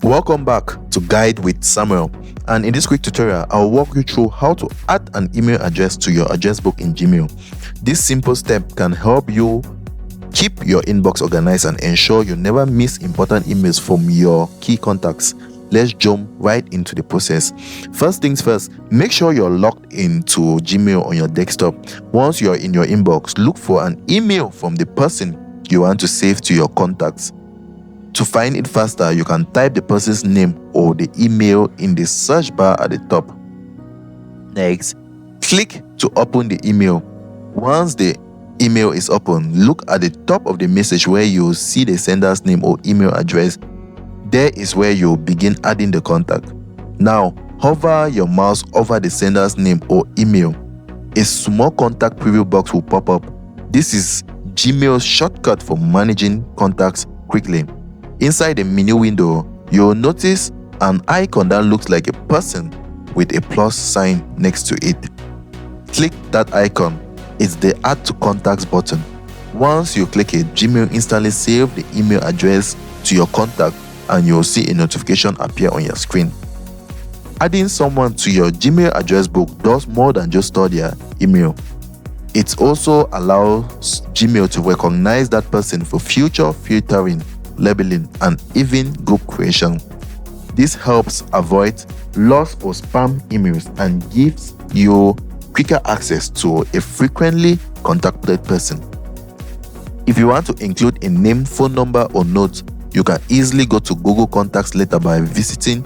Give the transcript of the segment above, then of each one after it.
Welcome back to Guide with Samuel, and in this quick tutorial I'll walk you through how to add an email address to your address book in Gmail. This simple step can help you keep your inbox organized and ensure you never miss important emails from your key contacts. Let's jump right into the process. First things first, make sure you're logged into Gmail on your desktop. Once you're in your inbox, look for an email from the person you want to save to your contacts. To find it faster, you can type the person's name or the email in the search bar at the top. Next, click to open the email. Once the email is open, look at the top of the message where you'll see the sender's name or email address. There is where you'll begin adding the contact. Now, hover your mouse over the sender's name or email. A small contact preview box will pop up. This is Gmail's shortcut for managing contacts quickly. Inside the menu window, you'll notice an icon that looks like a person with a plus sign next to it. Click that icon. It's the Add to Contacts button. Once you click it, Gmail instantly saves the email address to your contact and you'll see a notification appear on your screen. Adding someone to your Gmail address book does more than just store their email. It also allows Gmail to recognize that person for future filtering, labeling, and even group creation. This helps avoid lost or spam emails and gives you quicker access to a frequently contacted person. If you want to include a name, phone number, or note, you can easily go to Google Contacts later by visiting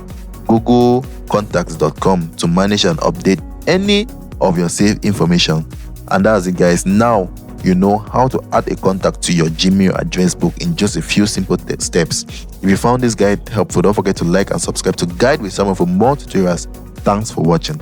googlecontacts.com to manage and update any of your saved information. And that's it, guys. Now you know how to add a contact to your Gmail address book in just a few simple steps. If you found this guide helpful, don't forget to like and subscribe to Guide with Samuel for more tutorials. Thanks for watching.